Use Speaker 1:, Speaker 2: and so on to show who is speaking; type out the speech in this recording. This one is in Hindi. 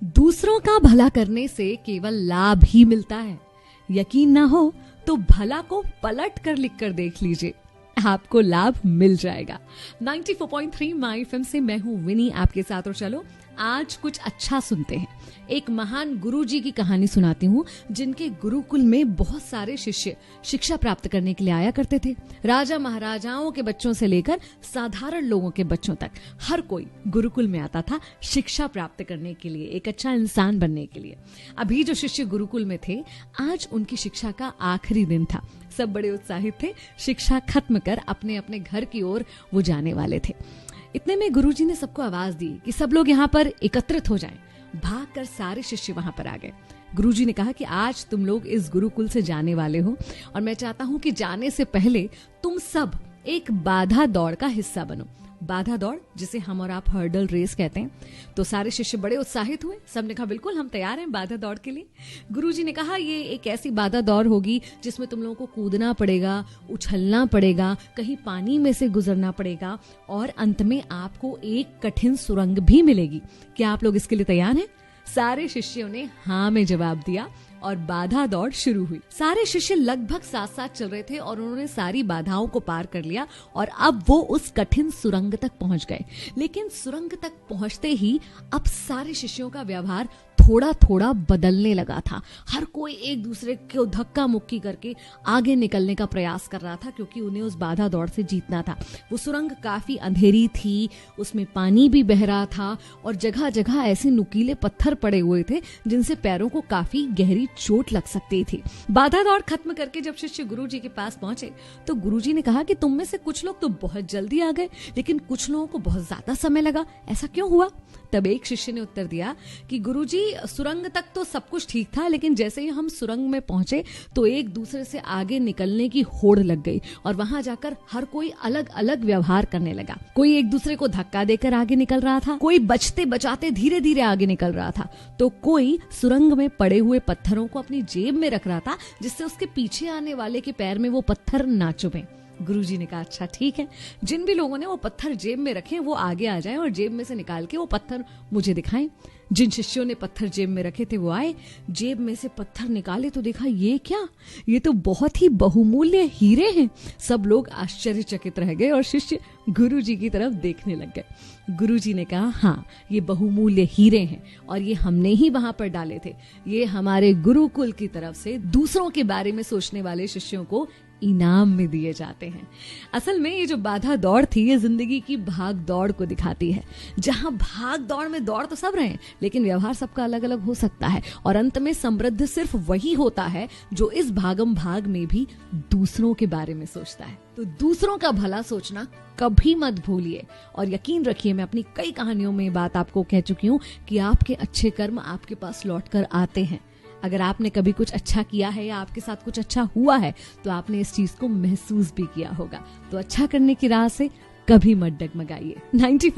Speaker 1: दूसरों का भला करने से केवल लाभ ही मिलता है। यकीन ना हो तो भला को पलट कर लिख कर देख लीजिए, आपको लाभ मिल जाएगा। 94.3 माय एफएम से मैं हूं विनी आपके साथ, और चलो आज कुछ अच्छा सुनते हैं। एक महान गुरुजी की कहानी सुनाती हूँ, जिनके गुरुकुल में बहुत सारे शिष्य शिक्षा प्राप्त करने के लिए आया करते थे। राजा महाराजाओं के बच्चों से लेकर साधारण लोगों के बच्चों तक हर कोई गुरुकुल में आता था शिक्षा प्राप्त करने के लिए, एक अच्छा इंसान बनने के लिए। अभी जो शिष्य गुरुकुल में थे, आज उनकी शिक्षा का आखिरी दिन था। सब बड़े उत्साहित थे, शिक्षा खत्म कर अपने अपने घर की ओर वो जाने वाले थे। इतने में गुरुजी ने सबको आवाज दी कि सब लोग यहाँ पर एकत्रित हो जाएं। भागकर सारे शिष्य वहां पर आ गए। गुरुजी ने कहा कि आज तुम लोग इस गुरुकुल से जाने वाले हो, और मैं चाहता हूं कि जाने से पहले तुम सब एक बाधा दौड़ का हिस्सा बनो। बाधा दौड़, जिसे हम और आप हर्डल रेस कहते हैं। तो सारे शिष्य बड़े उत्साहित हुए, सबने कहा बिल्कुल हम तैयार हैं बाधा दौड़ के लिए। गुरुजी ने कहा ये एक ऐसी बाधा दौड़ होगी जिसमें तुम लोगों को कूदना पड़ेगा, उछलना पड़ेगा, कहीं पानी में से गुजरना पड़ेगा, और अंत में आपको एक कठिन सुरंग भी मिलेगी। क्या आप लोग इसके लिए तैयार हैं? सारे शिष्यों ने हाँ में जवाब दिया और बाधा दौड़ शुरू हुई। सारे शिष्य लगभग साथ साथ चल रहे थे और उन्होंने सारी बाधाओं को पार कर लिया, और अब वो उस कठिन सुरंग तक पहुंच गए। लेकिन सुरंग तक पहुंचते ही अब सारे शिष्यों का व्यवहार थोड़ा थोड़ा बदलने लगा था। हर कोई एक दूसरे को धक्का मुक्की करके आगे निकलने का प्रयास कर रहा था, क्योंकि उन्हें उस बाधा दौड़ से जीतना था। वो सुरंग काफी अंधेरी थी, उसमें पानी भी बह रहा था, और जगह जगह ऐसे नुकीले पत्थर पड़े हुए थे जिनसे पैरों को काफी गहरी चोट लग सकती थी। बाधा दौड़ खत्म करके जब शिष्य गुरुजी के पास पहुंचे तो गुरुजी ने कहा कि तुम में से कुछ लोग तो बहुत जल्दी आ गए, लेकिन कुछ लोगों को बहुत ज्यादा समय लगा, ऐसा क्यों हुआ? तब एक शिष्य ने उत्तर दिया कि गुरुजी, सुरंग तक तो सब कुछ ठीक था, लेकिन जैसे ही हम सुरंग में पहुंचे तो एक दूसरे से आगे निकलने की होड़ लग गई, और वहां जाकर हर कोई अलग अलग व्यवहार करने लगा। कोई एक दूसरे को धक्का देकर आगे निकल रहा था, कोई बचते बचाते धीरे धीरे आगे निकल रहा था, तो कोई सुरंग में पड़े हुए पत्थरों को अपनी जेब में रख रहा था, जिससे उसके पीछे आने वाले के पैर में वो पत्थर ना चुभे। गुरुजी ने कहा अच्छा ठीक है, जिन भी लोगों ने वो पत्थर जेब में रखे वो आगे आ जाएं और जेब में से निकाल के वो पत्थर मुझे दिखाएं। जिन शिष्यों ने पत्थर जेब में रखे थे वो आए, जेब में से पत्थर निकाले तो देखा ये क्या, ये तो बहुत ही बहुमूल्य हीरे हैं। सब लोग आश्चर्यचकित रह गए और शिष्य गुरुजी की तरफ देखने लग गए। गुरुजी ने कहा हाँ, ये बहुमूल्य हीरे हैं, और ये हमने ही वहां पर डाले थे। ये हमारे गुरुकुल की तरफ से दूसरों के बारे में सोचने वाले शिष्यों को इनाम में दिए जाते हैं। असल में ये जो बाधा दौड़ थी, ये जिंदगी की भाग दौड़ को दिखाती है, जहां भाग दौड़ में दौड़ तो सब रहे हैं, लेकिन व्यवहार सबका अलग अलग हो सकता है, और अंत में समृद्ध सिर्फ वही होता है जो इस भागम भाग में भी दूसरों के बारे में सोचता है। तो दूसरों का भला सोचना कभी मत भूलिए, और यकीन रखिए मैं अपनी कई कहानियों में बात आपको कह चुकी हूँ कि आपके अच्छे कर्म आपके पास लौट कर आते हैं। अगर आपने कभी कुछ अच्छा किया है या आपके साथ कुछ अच्छा हुआ है तो आपने इस चीज को महसूस भी किया होगा। तो अच्छा करने की राह से कभी मत डगमगाइए। 94